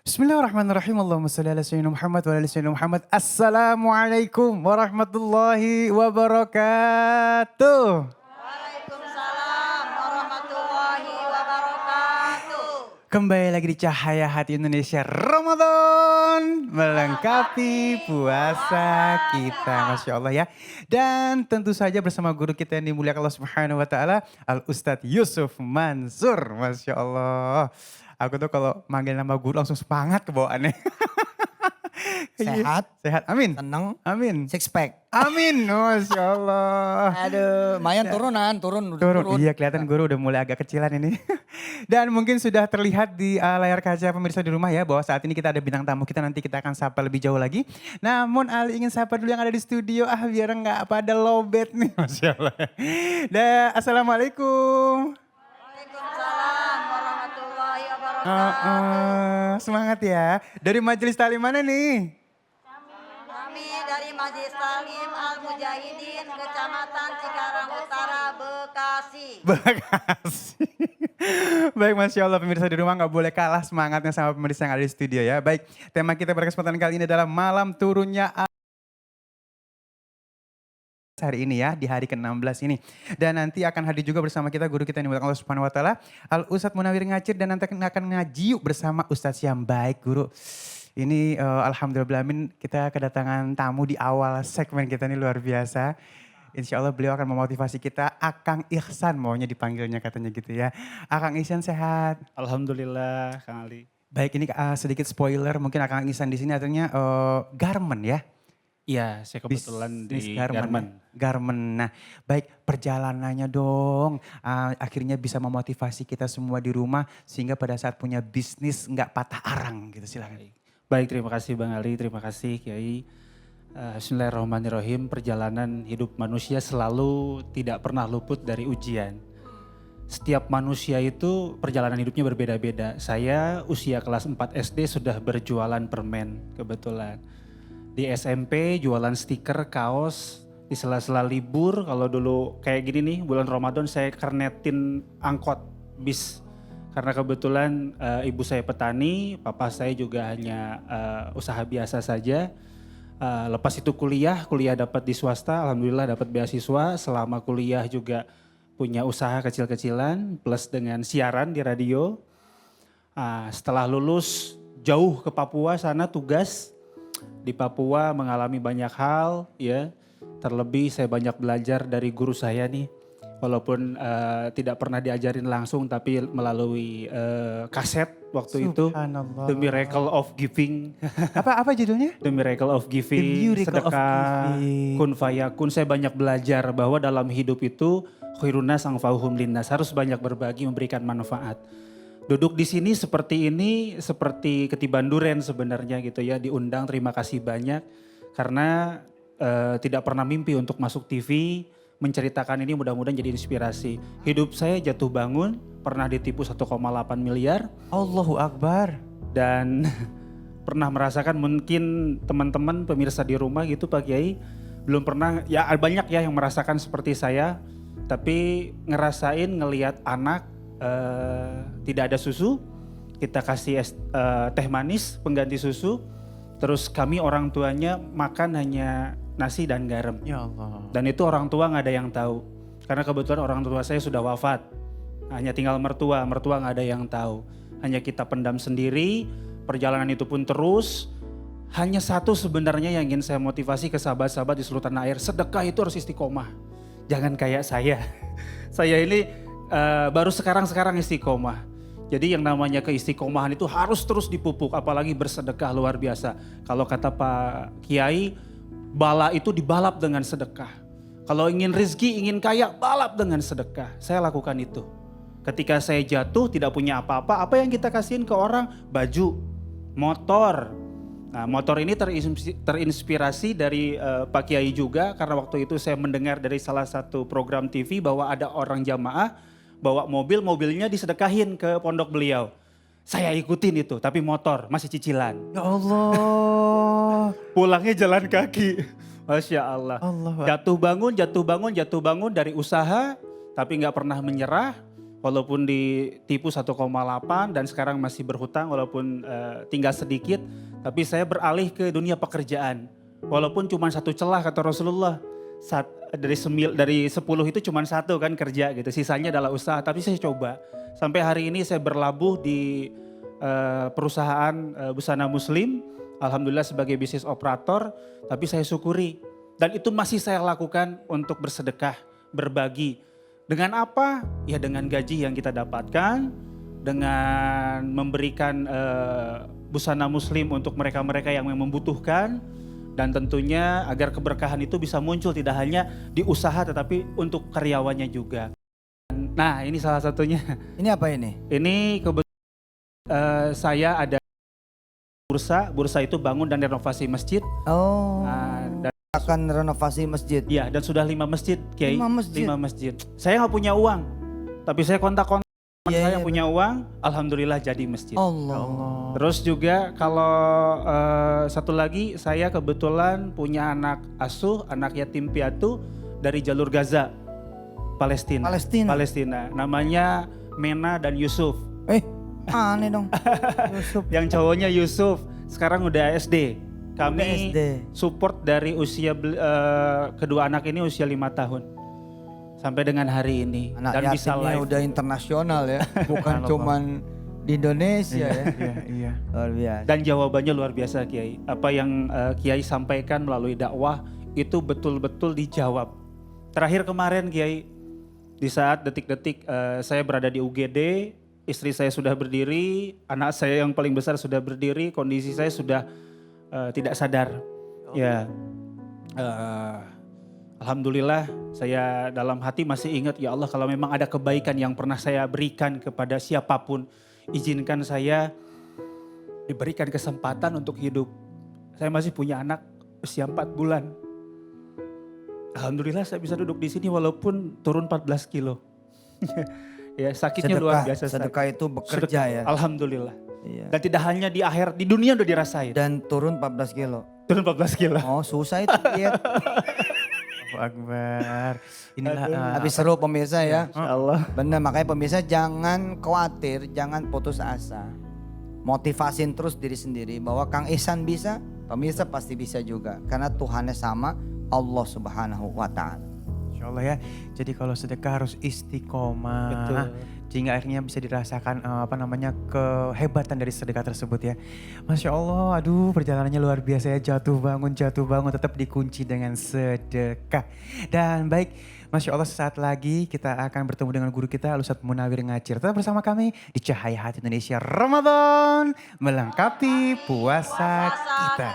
Bismillahirrahmanirrahim. Allahumma salli ala sayyidina Muhammad wa ala ali sayyidina Muhammad. Assalamualaikum warahmatullahi wabarakatuh. Waalaikumsalam warahmatullahi wabarakatuh. Kembali lagi di Cahaya Hati Indonesia Ramadan. Melengkapi puasa kita. Masya Allah ya. Dan tentu saja bersama guru kita yang dimuliakan Allah Subhanahu wa Ta'ala. Al Ustadz Yusuf Mansur. Masya Allah. Aku tuh kalau manggil nama guru langsung semangat kebawaannya. Sehat, Sehat, amin. seneng, Amin. six pack. Amin, Masya Allah. Aduh, lumayan turun. Turun, iya kelihatan guru udah mulai agak kecilan ini. Dan mungkin sudah terlihat di layar kaca pemirsa di rumah ya, bahwa saat ini kita ada bintang tamu kita, nanti kita akan sapa lebih jauh lagi. Namun Ali ingin sapa dulu yang ada di studio, biar nggak pada lowbat nih, Masya Allah. Dan Assalamualaikum. Waalaikumsalam warahmatullahi wabarakatuh. Semangat ya. Dari majelis taklim mana nih? Kami dari Majelis Taklim Al Mujahidin Kecamatan Cikarang Utara, Bekasi. Makasih. Baik, Masya Allah pemirsa di rumah nggak boleh kalah semangatnya sama pemirsa yang ada di studio ya. Baik, tema kita pada kesempatan kali ini adalah malam turunnya hari ini ya, di hari ke-16 ini. Dan nanti akan hadir juga bersama kita guru kita yang dimuliakan Allah Subhanahu wa Ta'ala, Al Ustadz Munawir Ngacir, dan nanti akan ngaji bersama Ustadz yang baik guru. Ini alhamdulillah kita kedatangan tamu di awal segmen kita ini luar biasa. Insya Allah beliau akan memotivasi kita. Akang Ihsan maunya dipanggilnya katanya gitu ya. Akang Ihsan sehat. Alhamdulillah, Kang Ali. Baik, ini sedikit spoiler, mungkin Akang Ihsan di sini artinya garment ya. Iya, saya kebetulan Bisnis di garment. Garmen. Garment. Nah, baik perjalanannya dong. Akhirnya bisa memotivasi kita semua di rumah sehingga pada saat punya bisnis nggak patah arang gitu, silakan. Baik, terima kasih Bang Ali, terima kasih Kiai. Bismillahirrahmanirrahim. Perjalanan hidup manusia selalu tidak pernah luput dari ujian. Setiap manusia itu perjalanan hidupnya berbeda-beda. Saya usia kelas 4 SD sudah berjualan permen kebetulan. Di SMP jualan stiker, kaos, di sela-sela libur kalau dulu kayak gini nih bulan Ramadan saya kernetin angkot bis. Karena kebetulan ibu saya petani, papa saya juga hanya usaha biasa saja. Lepas itu kuliah dapat di swasta, alhamdulillah dapat beasiswa. Selama kuliah juga punya usaha kecil-kecilan plus dengan siaran di radio. Setelah lulus jauh ke Papua sana tugas. Di Papua mengalami banyak hal ya, terlebih saya banyak belajar dari guru saya nih. Walaupun tidak pernah diajarin langsung tapi melalui kaset waktu itu. Subhanallah. The Miracle of Giving. Apa judulnya? The Miracle of Giving, The Miracle of sedekah, Giving. kun fayakun. Saya banyak belajar bahwa dalam hidup itu khairun nas anfa'uhum linnas, harus banyak berbagi, memberikan manfaat. Duduk di sini seperti ini, seperti ketiban duren sebenarnya gitu ya, diundang, terima kasih banyak. Karena tidak pernah mimpi untuk masuk TV, menceritakan ini mudah-mudahan jadi inspirasi. Hidup saya jatuh bangun, pernah ditipu 1,8 miliar. Allahu Akbar. Dan pernah merasakan, mungkin teman-teman pemirsa di rumah gitu Pak Kiai, belum pernah, ya banyak ya yang merasakan seperti saya. Tapi ngerasain ngelihat anak tidak ada susu, kita kasih teh manis pengganti susu, terus kami orang tuanya makan hanya nasi dan garam. Ya Allah. Dan itu orang tua nggak ada yang tahu, karena kebetulan orang tua saya sudah wafat, hanya tinggal mertua nggak ada yang tahu, hanya kita pendam sendiri. Perjalanan itu pun terus. Hanya satu sebenarnya yang ingin saya motivasi ke sahabat-sahabat di seluruh tanah air, sedekah itu harus istiqomah, jangan kayak saya. Saya ini baru sekarang istiqomah. Jadi yang namanya keistiqomahan itu harus terus dipupuk, apalagi bersedekah luar biasa. Kalau kata Pak Kiai, bala itu dibalap dengan sedekah. Kalau ingin rezeki, ingin kaya, balap dengan sedekah. Saya lakukan itu. Ketika saya jatuh tidak punya apa-apa, apa yang kita kasihin ke orang? Baju, motor. Nah, motor ini terinspirasi dari Pak Kiai juga, karena waktu itu saya mendengar dari salah satu program TV bahwa ada orang jamaah bawa mobilnya disedekahin ke pondok beliau. Saya ikutin itu, tapi motor, masih cicilan. Ya Allah. Pulangnya jalan kaki. Masya Allah. Allah. Jatuh bangun dari usaha, tapi nggak pernah menyerah. Walaupun ditipu 1,8 dan sekarang masih berhutang walaupun tinggal sedikit. Tapi saya beralih ke dunia pekerjaan. Walaupun cuma satu celah kata Rasulullah. Dari 10 itu cuma satu kan kerja gitu. Sisanya adalah usaha. Tapi saya coba. Sampai hari ini saya berlabuh di perusahaan busana muslim. Alhamdulillah sebagai bisnis operator. Tapi saya syukuri. Dan itu masih saya lakukan untuk bersedekah, berbagi. Dengan apa? Ya dengan gaji yang kita dapatkan, dengan memberikan busana muslim untuk mereka-mereka yang membutuhkan, dan tentunya agar keberkahan itu bisa muncul tidak hanya di usaha tetapi untuk karyawannya juga. Nah ini salah satunya. Ini apa ini? Ini kebetulan saya ada bursa itu bangun dan renovasi masjid. Oh. Dan Akan renovasi masjid. ya, dan sudah 5 masjid, Kiai. 5 masjid. 5 masjid. Saya nggak punya uang, tapi saya kontak-kontak teman saya punya uang, alhamdulillah jadi masjid. Allah. Terus juga kalau satu lagi, saya kebetulan punya anak asuh, anak yatim piatu dari jalur Gaza, Palestina. Palestina. Namanya Mena dan Yusuf. Aneh dong. Yusuf. Yang cowoknya Yusuf, sekarang udah SD. Kami SD. support dari usia kedua anak ini usia 5 tahun. Sampai dengan hari ini. Anak dan bisa yatimnya live. udah internasional ya. Bukan cuman di Indonesia ya. Iya. Luar biasa. Dan jawabannya luar biasa Kiai. Apa yang Kiai sampaikan melalui dakwah itu betul-betul dijawab. Terakhir kemarin Kiai, di saat detik-detik saya berada di UGD, istri saya sudah berdiri, anak saya yang paling besar sudah berdiri, kondisi saya sudah tidak sadar. Ya, alhamdulillah saya dalam hati masih ingat, ya Allah kalau memang ada kebaikan yang pernah saya berikan kepada siapapun, izinkan saya diberikan kesempatan untuk hidup. Saya masih punya anak usia 4 bulan. Alhamdulillah saya bisa duduk di sini walaupun turun 14 kilo. Ya sakitnya luar biasa. Sedekah itu bekerja ya. Alhamdulillah. Iya. Dan tidak hanya di akhir, di dunia udah dirasain. Dan turun 14 kilo. Turun 14 kilo. Oh susah itu diet. Allahu Akbar. Inilah Tapi seru pemirsa ya. Allah. Bener, makanya pemirsa jangan khawatir, jangan putus asa. Motivasin terus diri sendiri bahwa Kang Ihsan bisa, pemirsa pasti bisa juga. Karena Tuhannya sama, Allah Subhanahu wa Ta'ala. Insya Allah ya. Jadi kalau sedekah harus istiqomah. Betul. Sehingga akhirnya bisa dirasakan kehebatan dari sedekah tersebut ya. Masya Allah, aduh perjalanannya luar biasa ya. Jatuh bangun tetap dikunci dengan sedekah. Dan baik, Masya Allah sesaat lagi kita akan bertemu dengan guru kita Ustadz Munawir Ngacir. Tetap bersama kami di Cahaya Hati Indonesia Ramadan melengkapi puasa kita.